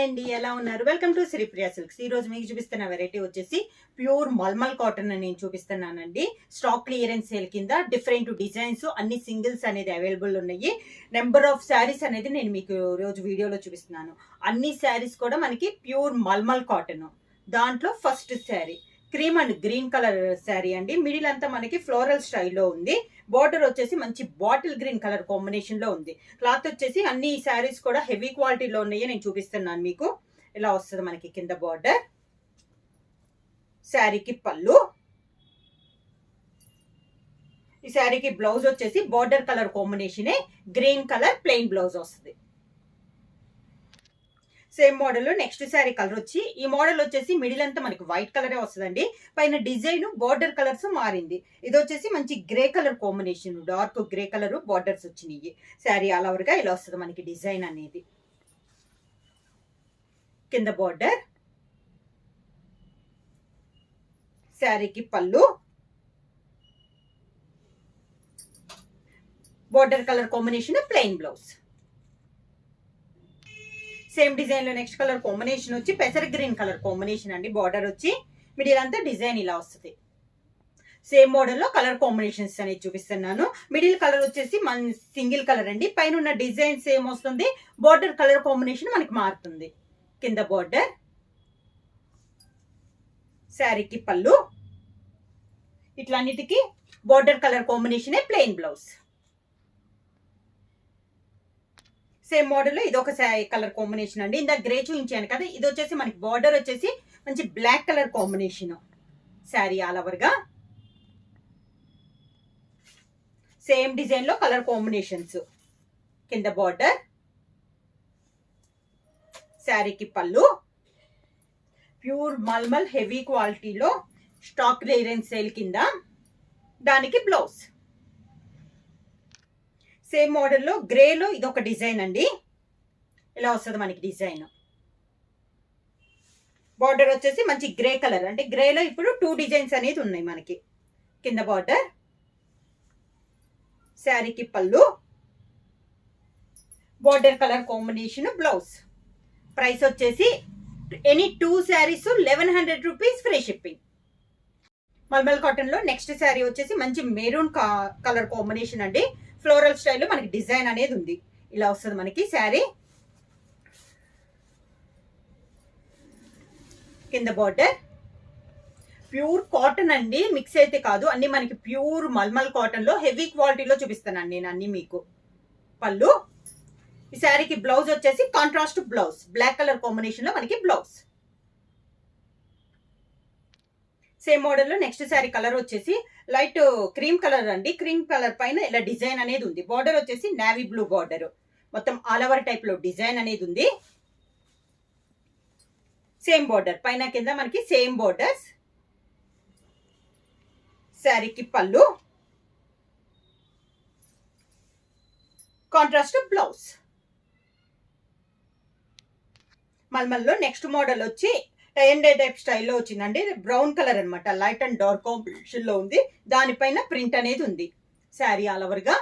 Hi అండి, ఎలా ఉన్నారు? Welcome to Sripriya silks. ఈ రోజు మీకు చూపిస్తున్న వెరైటీ వచ్చేసి ప్యూర్ మల్మల్ కాటన్ అని నేను చూపిస్తున్నానండి. స్టాక్ క్లియరెన్స్ సేల్ కింద డిఫరెంట్ డిజైన్స్ అన్ని సింగిల్స్ అనేది అవైలబుల్ ఉన్నాయి. నెంబర్ ఆఫ్ శారీస్ అనేది నేను మీకు రోజు వీడియోలో చూపిస్తున్నాను. అన్ని శారీస్ కూడా మనకి ప్యూర్ మల్మల్ కాటన్. దాంట్లో first sari cream and green colour sari అండి. మిడిల్ అంతా మనకి ఫ్లోరల్ స్టైల్లో ఉంది. బార్డర్ వచ్చేసి మంచి బాటిల్ గ్రీన్ కలర్ కాంబినేషన్ లో ఉంది. క్లాత్ వచ్చేసి అన్ని శారీస్ కూడా హెవీ క్వాలిటీలో ఉన్నాయి. నేను చూపిస్తున్నాను మీకు. ఇలా వస్తుంది మనకి కింద బార్డర్. శారీకి పళ్ళు. ఈ శారీకి బ్లౌజ్ వచ్చేసి బార్డర్ కలర్ కాంబినేషనే గ్రీన్ కలర్ ప్లెయిన్ బ్లౌజ్ వస్తుంది. Same model next sari colour వచ్చి ఈ మోడల్ వచ్చేసి మిడిల్ అంతా మనకి వైట్ కలరే వస్తుందండి. పైన డిజైన్ బార్డర్ కలర్స్ మారింది. ఇది వచ్చేసి మంచి grey colour combination, dark grey colour borders వచ్చినాయి. శారీ ఆల్ ఓవర్ గా ఇలా వస్తుంది మనకి డిజైన్ అనేది. కింద బార్డర్. శారీకి పళ్ళు. Border colour combination plain blouse. Same design లో నెక్స్ట్ కలర్ కాంబినేషన్ వచ్చి పెసర గ్రీన్ కలర్ కాంబినేషన్ అండి. బార్డర్ వచ్చి మిడిల్ అంతా డిజైన్ ఇలా వస్తుంది. సేమ్ మోడల్ లో కలర్ కాంబినేషన్స్ అనేది చూపిస్తున్నాను. మిడిల్ కలర్ వచ్చేసి మన సింగిల్ కలర్ అండి. పైన ఉన్న డిజైన్ సేమ్ వస్తుంది. బార్డర్ కలర్ కాంబినేషన్ మనకి మారుతుంది. కింద బార్డర్. శారీకి పళ్ళు. ఇట్లన్నిటికీ బార్డర్ కలర్ కాంబినేషనే ప్లెయిన్ బ్లౌజ్. సేమ్ మోడల్ లో ఇది ఒక కలర్ కాంబినేషన్ అండి. ఇందాక గ్రే చూపించాను కదా, ఇది వచ్చేసి మనకి బార్డర్ వచ్చేసి మంచి black colour combination. Sari all over గా సేమ్ డిజైన్ లో కలర్ కాంబినేషన్స్. కింద బార్డర్. శారీకి పళ్ళు. ప్యూర్ మల్మల్ హెవీ క్వాలిటీలో స్టాక్ క్లియరెన్స్ సేల్ కింద. దానికి బ్లౌజ్. సేమ్ మోడల్లో గ్రేలో ఇది ఒక డిజైన్ అండి. ఇలా వస్తుంది మనకి డిజైన్. బార్డర్ వచ్చేసి మంచి గ్రే కలర్, అంటే గ్రేలో ఇప్పుడు 2 డిజైన్స్ అనేది ఉన్నాయి మనకి. కింద బార్డర్. శారీకి పళ్ళు. Border colour combination blouse. Price వచ్చేసి any 2 saris 1100 rupees free shipping. Malmal cotton లో నెక్స్ట్ శారీ వచ్చేసి మంచి మెరూన్ కలర్ కాంబినేషన్ అండి. ఫ్లోరల్ స్టైల్లో మనకి డిజైన్ అనేది ఉంది. ఇలా వస్తుంది మనకి శారీ. కింద బార్డర్. ప్యూర్ కాటన్ అండి, మిక్స్ అయితే కాదు. అన్ని మనకి ప్యూర్ మల్మల్ కాటన్ లో హెవీ క్వాలిటీలో చూపిస్తున్నాను నేను అన్ని మీకు. పళ్ళు. ఈ శారీకి బ్లౌజ్ వచ్చేసి contrast blouse, black colour combination లో మనకి బ్లౌజ్. సేమ్ మోడల్ లో నెక్స్ట్ శారీ కలర్ వచ్చేసి లైట్ క్రీమ్ కలర్ అండి. క్రీమ్ కలర్ పైన ఇలా డిజైన్ అనేది ఉంది. బార్డర్ వచ్చేసి నేవీ బ్లూ బార్డర్. మొత్తం ఆల్ ఓవర్ టైప్ లో డిజైన్ అనేది ఉంది. సేమ్ బార్డర్ పైన కింద మనకి సేమ్ బార్డర్స్. శారీకి పళ్ళు. Contrast blouse. మల్మల్లో నెక్స్ట్ మోడల్ వచ్చి టైన్ డే టైప్ స్టైల్లో వచ్చిందండి. బ్రౌన్ కలర్ అనమాట, లైట్ అండ్ డార్క్ కాంబినేషన్ లో ఉంది. దానిపైన ప్రింట్ అనేది ఉంది. శారీ ఆల్ ఓవర్ గా.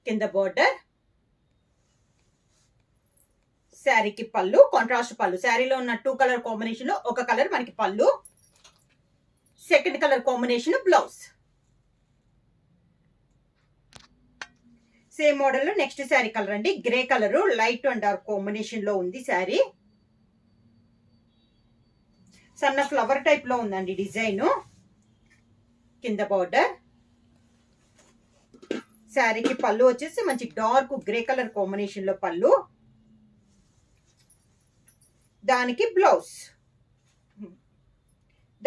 కింద బార్డర్. శారీకి పళ్ళు, కాంట్రాస్ట్ పళ్ళు. శారీలో ఉన్న 2 కలర్ కాంబినేషన్ లో ఒక కలర్ మనకి పళ్ళు. Second colour combination blouse. Same model లో నెక్స్ట్ శారీ కలర్ అండి. Grey colour light and dark combination లో ఉంది శారీ. సన్న ఫ్లవర్ టైప్ లో ఉందండి డిజైన్. కింద బార్డర్. శారీకి పళ్ళు వచ్చేసి మంచి డార్క్ గ్రే కలర్ కాంబినేషన్ లో పళ్ళు. దానికి బ్లౌజ్.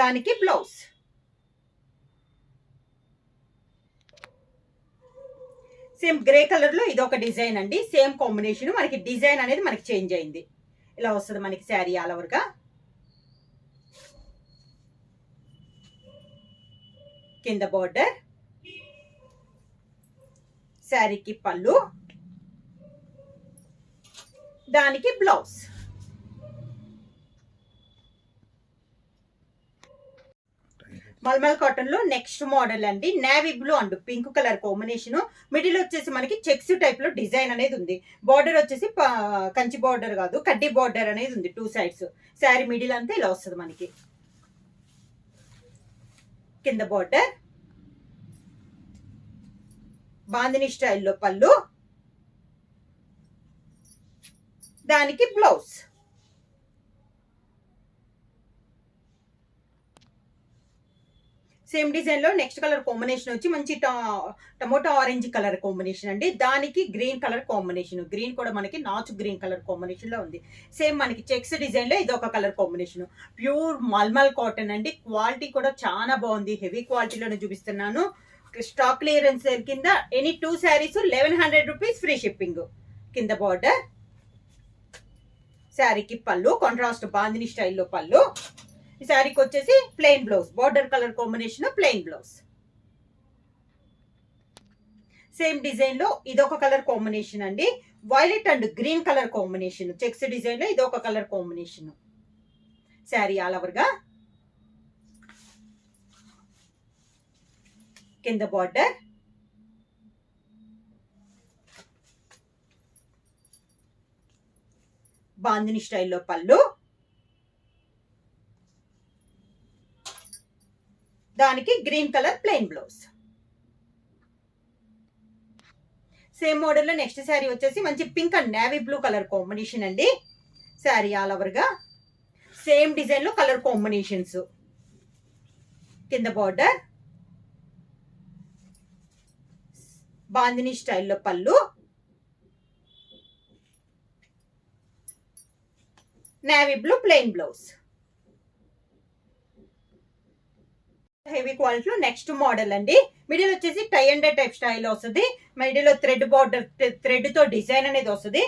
దానికి బ్లౌజ్. సేమ్ గ్రే కలర్ లో ఇది ఒక డిజైన్ అండి. Same combination. మనకి డిజైన్ అనేది మనకి చేంజ్ అయింది. ఇలా వస్తుంది మనకి శారీ ఆల్ ఓవర్ గా. కింద బార్డర్. శారీకి పళ్ళు. దానికి బ్లౌజ్. మల్మల్ కాటన్ లో నెక్స్ట్ మోడల్ అండి, navy blue and pink colour combination. Middle వచ్చేసి మనకి చెక్స్ టైప్ లో డిజైన్ అనేది ఉంది. బార్డర్ వచ్చేసి కంచి బార్డర్ కాదు, కడ్డీ బార్డర్ అనేది ఉంది 2 సైడ్స్. శారీ మిడిల్ అంతా ఇలా వస్తుంది మనకి. కింద బార్డర్ బాందిని స్టైల్లో పళ్ళు, దానికి బ్లౌజ్. సేమ్ డిజైన్ లో నెక్స్ట్ కలర్ కాంబినేషన్ వచ్చి మంచి టమోటా ఆరెంజ్ కలర్ కాంబినేషన్ అండి. దానికి గ్రీన్ కలర్ కాంబినేషన్, గ్రీన్ కూడా మనకి నాచు గ్రీన్ కలర్ కాంబినేషన్ లో ఉంది. సేమ్ మనకి చెక్స్ డిజైన్ లో ఇది ఒక colour combination. Pure mulmul cotton అండి, క్వాలిటీ కూడా చాలా బాగుంది. హెవీ క్వాలిటీలోనే చూపిస్తున్నాను. స్టాక్ క్లియరెన్స్ సేల్ కింద any 2 saris 1100 rupees free shipping. కింద బార్డర్, శారీకి పళ్ళు కాంట్రాస్ట్ బాందిని స్టైల్లో పళ్ళు. ఈ శారీకి వచ్చేసి plain blouse, border colour combination plain blouse. Same design లో ఇదొక కలర్ కాంబినేషన్ అండి, violet and green colour combination. Checks design లో ఇదొక colour combination. Sari all over గా, కింద బార్డర్, బాందిని స్టైల్లో పళ్ళు, దానికి green colour plain blouse. Same model లో నెక్స్ట్ శారీ వచ్చేసి మంచి pink and navy blue colour combination అండి. శారీ ఆల్ ఓవర్ గా సేమ్ డిజైన్ లో కలర్ కాంబినేషన్స్. కింద బార్డర్ బాందిని స్టైల్లో పళ్ళు, navy blue plain blouse. Heavy క్వాలిటీలో నెక్స్ట్ మోడల్ అండి. మిడిల్ వచ్చేసి టై అండ్ టైప్ స్టైల్ వస్తుంది. మిడిల్ లో థ్రెడ్ బార్డర్, థ్రెడ్ తో డిజైన్ అనేది వస్తుంది.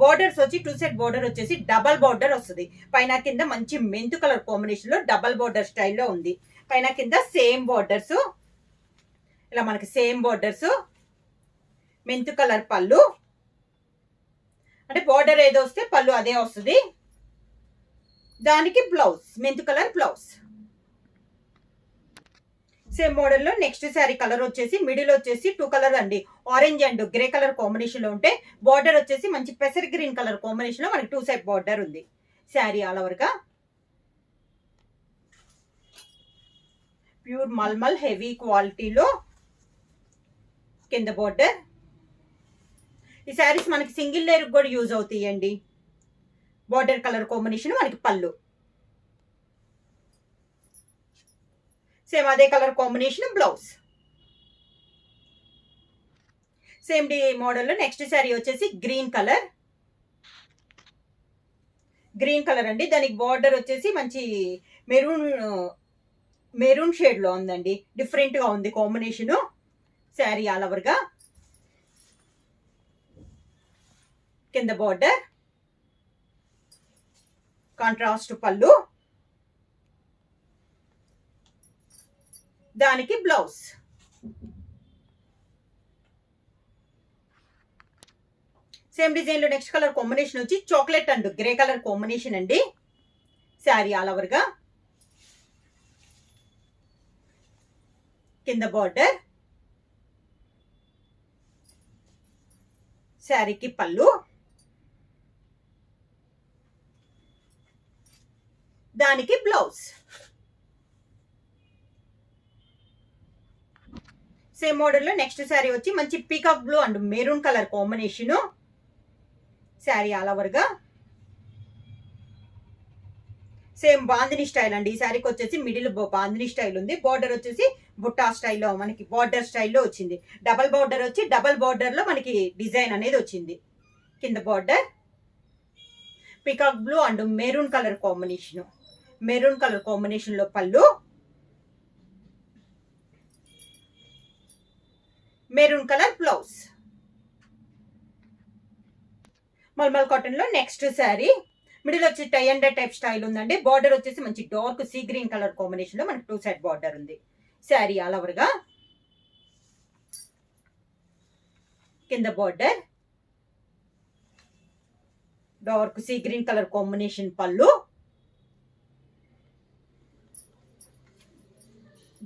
బార్డర్స్ వచ్చి 2 సెట్ బార్డర్ వచ్చేసి డబల్ బార్డర్ వస్తుంది. పైన కింద మంచి మెంతు కలర్ కాంబినేషన్ లో డబల్ బార్డర్ స్టైల్లో ఉంది. పైన కింద సేమ్ బార్డర్స్, ఇలా మనకి సేమ్ బార్డర్స్, మెంతు కలర్ పళ్ళు, అంటే బార్డర్ ఏదో వస్తే పళ్ళు అదే వస్తుంది. దానికి బ్లౌజ్ మెంతు కలర్ బ్లౌజ్. సేమ్ మోడల్ లో నెక్స్ట్ శారీ కలర్ వచ్చేసి మిడిల్ వచ్చేసి 2 కలర్ అండి, orange and grey colour combination లో ఉంటే బార్డర్ వచ్చేసి మంచి పెసర్ గ్రీన్ కలర్ కాంబినేషన్ లో మనకి 2 సైడ్ బార్డర్ ఉంది. శారీ ఆల్ ఓవర్ గా ప్యూర్ మల్మల్ హెవీ క్వాలిటీలో. కింద బార్డర్, ఈ శారీస్ మనకి సింగిల్ లేయర్ కూడా యూజ్ అవుతాయండి. బార్డర్ కలర్ కాంబినేషన్ మనకి పళ్ళు, సేమ్ అదే colour combination blouse. Same model లో నెక్స్ట్ శారీ వచ్చేసి గ్రీన్ కలర్, గ్రీన్ కలర్ అండి. దానికి బార్డర్ వచ్చేసి మంచి మెరూన్ షేడ్ లో ఉందండి, డిఫరెంట్ గా ఉంది కాంబినేషన్. శారీ ఆల్ ఓవర్ గా, కింద బార్డర్ కాంట్రాస్ట్ పళ్ళు, దానికి బ్లౌజ్. సేమ్ డిజైన్ లో నెక్స్ట్ కలర్ కాంబినేషన్ వచ్చి chocolate and grey colour combination అండి. శారీ ఆల్ ఓవర్ గా, కింద బార్డర్, శారీకి పళ్ళు, దానికి బ్లౌజ్. సేమ్ మోడల్ లో నెక్స్ట్ శారీ వచ్చి మంచి peacock blue and maroon colour combination. Sari all over గా సేమ్ బాందిని స్టైల్ అండి. ఈ శారీకి వచ్చేసి మిడిల్ బాందిని స్టైల్ ఉంది. బార్డర్ వచ్చేసి బుట్టా స్టైల్లో మనకి బార్డర్ స్టైల్లో వచ్చింది. డబల్ బార్డర్ వచ్చి డబల్ బార్డర్ లో మనకి డిజైన్ అనేది వచ్చింది. కింద border peacock blue and maroon colour combination, maroon colour combination లో పళ్ళు, maroon colour blouse. Mulmul cotton లో నెక్స్ట్ శారీ మిడిల్ వచ్చి టై అండ్ టైప్ స్టైల్ ఉందండి. బార్డర్ వచ్చేసి మంచి dark sea green colour combination లో మనకి 2 సైడ్ బార్డర్ ఉంది. శారీ ఆల్ ఓవర్ గా, కింద border dark sea green colour combination పళ్ళు,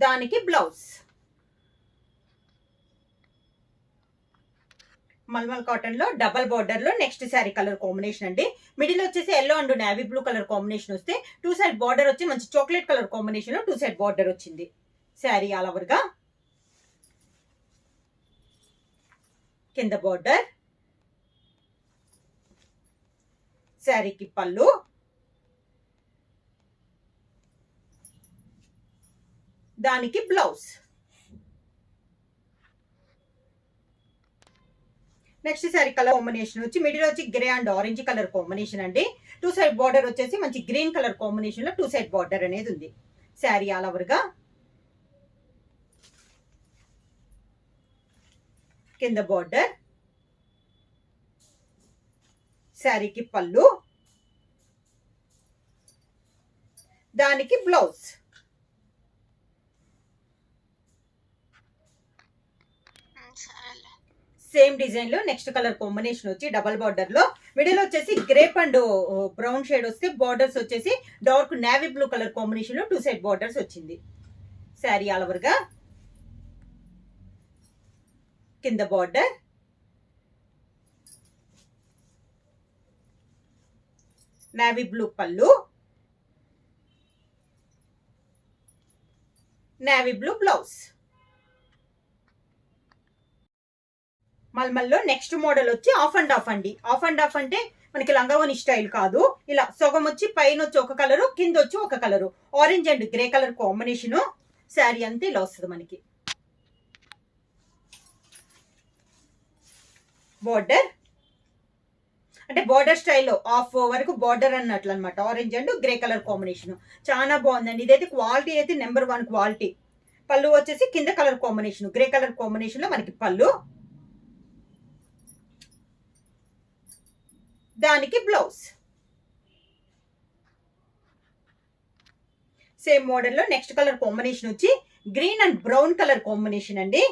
దానికి బ్లౌజ్. మల్మల్ కాటన్ లో డబల్ బార్డర్ లో నెక్స్ట్ శారీ కలర్ కాంబినేషన్ అండి. మిడిల్ వచ్చేసి yellow and navy blue colour combination వస్తే టూ సైడ్ బార్డర్ వచ్చి మంచి చాక్లెట్ కలర్ కాంబినేషన్ లో టూ సైడ్ బార్డర్ వచ్చింది. శారీ ఆల్ ఓవర్ గా కింద బార్డర్, శారీకి పళ్ళు, దానికి blouse. Next sari colour combination వచ్చి మిడిల్ వచ్చి grey and orange colour combination అండి. టూ సైడ్ బార్డర్ వచ్చేసి మంచి గ్రీన్ కలర్ కాంబినేషన్ లో టూ సైడ్ బార్డర్ అనేది ఉంది. శారీ ఆల్ ఓవర్ గా కింద బార్డర్, శారీకి పళ్ళు, దానికి బ్లౌజ్. సేమ్ డిజైన్ లో నెక్స్ట్ కలర్ కాంబినేషన్ వచ్చి డబల్ బార్డర్ లో మిడిల్ వచ్చేసి గ్రేప్ అండ్ బ్రౌన్ షేడ్ వస్తే బార్డర్స్ వచ్చేసి dark navy blue colour combination లో టూ సైడ్ బార్డర్స్ వచ్చింది. శారీ ఆల్ ఓవర్ గా కింద బార్డర్, నేవీ బ్లూ పళ్ళు, నేవీ బ్లూ బ్లౌజ్. మల్మల్లో నెక్స్ట్ మోడల్ వచ్చి ఆఫ్ అండ్ ఆఫ్ అండి. ఆఫ్ అండ్ ఆఫ్ అంటే మనకి లంగావోని స్టైల్ కాదు, ఇలా సగం వచ్చి పైన వచ్చి ఒక కలరు, కింద వచ్చి ఒక colour, orange and grey colour combination. Sari అంతా ఇలా వస్తుంది మనకి. బార్డర్ అంటే బార్డర్ స్టైల్లో ఆఫ్ వరకు బార్డర్ అన్నట్లు అనమాట. Orange and grey colour combination చాలా బాగుందండి. ఇదైతే క్వాలిటీ అయితే నెంబర్ 1 క్వాలిటీ. పళ్ళు వచ్చేసి కింద colour combination grey colour combination లో మనకి పళ్ళు, దానికి బ్లౌజ్. సేమ్ మోడల్లో నెక్స్ట్ కలర్ కాంబినేషన్ వచ్చి green and brown colour combination అండి.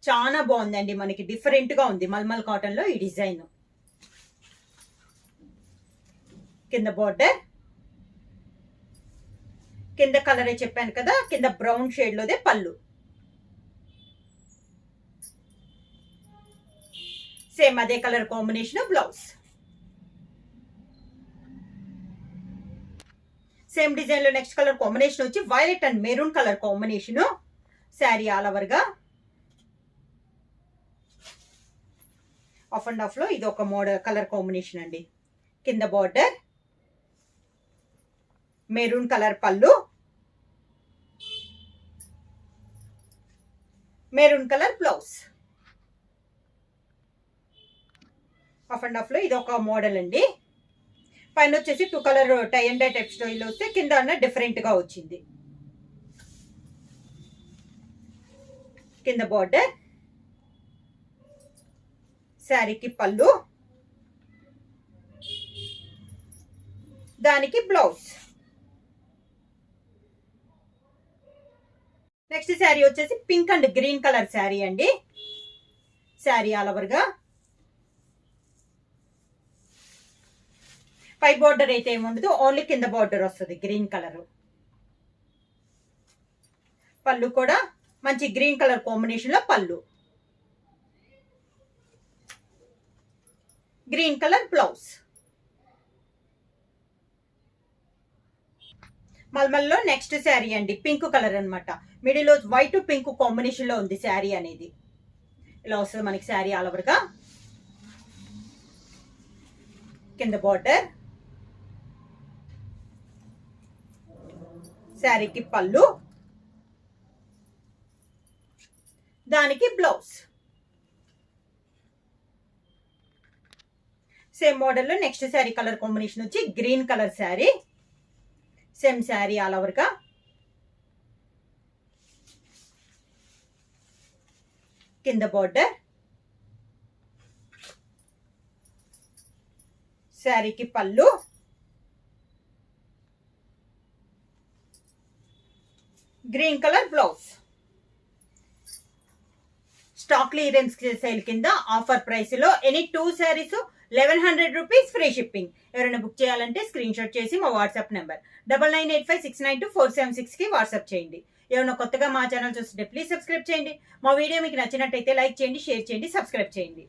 చాలా బాగుందండి, మనకి డిఫరెంట్ గా ఉంది మల్మల్ కాటన్ లో ఈ డిజైన్. కింద బార్డర్, కింద కలరే చెప్పాను కదా, కింద బ్రౌన్ షేడ్ లోదే పళ్ళు, సేమ్ అదే colour combination blouse. Same design లో నెక్స్ట్ కలర్ కాంబినేషన్ వచ్చి violet and maroon colour combination. Sari all over గా ఆఫ్ అండ్ ఆఫ్ లో ఇది ఒక మోడల్ కలర్ కాంబినేషన్ అండి. కింద బార్డర్, మెరూన్ కలర్ పళ్ళు, maroon colour blouse. Off and off లో ఇది ఒక మోడల్ అండి. పైన వచ్చేసి 2 colour tie and dye type style వస్తే కింద అన్న డిఫరెంట్ గా వచ్చింది. కింద బార్డర్, శారీకి పళ్ళు, దానికి బ్లౌజ్. నెక్స్ట్ శారీ వచ్చేసి pink and green colour sari అండి. శారీ ఆల్ ఓవర్ గా పై బార్డర్ అయితే ఏముండదు, ఓన్లీ కింద బార్డర్ వస్తుంది గ్రీన్ కలర్. పళ్ళు కూడా మంచి గ్రీన్ కలర్ కాంబినేషన్ లో పళ్ళు, గ్రీన్ కలర్ బ్లౌజ్. మల్మల్లో నెక్స్ట్ శారీ అండి, పింక్ కలర్ అనమాట. మిడిల్ వైట్ పింక్ కాంబినేషన్ లో ఉంది శారీ అనేది. ఇలా వస్తుంది మనకి శారీ ఆల్ ఓవర్ గా. కింద బార్డర్, శారీకి పళ్ళు, దానికి బ్లౌజ్. సేమ్ మోడల్లో నెక్స్ట్ శారీ కలర్ కాంబినేషన్ వచ్చి green colour sari. Same sari all over గా కింద బార్డర్, శారీకి పళ్ళు, green colour blouse. Stock clearance sale కింద ఆఫర్ ప్రైస్ లో any 2 saris 1100 rupees free shipping. ఎవరైనా బుక్ చేయాలంటే స్క్రీన్ షాట్ చేసి మా వాట్సాప్ నెంబర్ 9985692476 కి వాట్సాప్ చేయండి. ఏమైనా కొత్తగా మా ఛానల్ చూస్తుంటే ప్లీజ్ సబ్స్క్రైబ్ చేయండి. మా వీడియో మీకు నచ్చినట్టయితే లైక్ చేయండి, షేర్ చేయండి, సబ్స్క్రైబ్ చేయండి.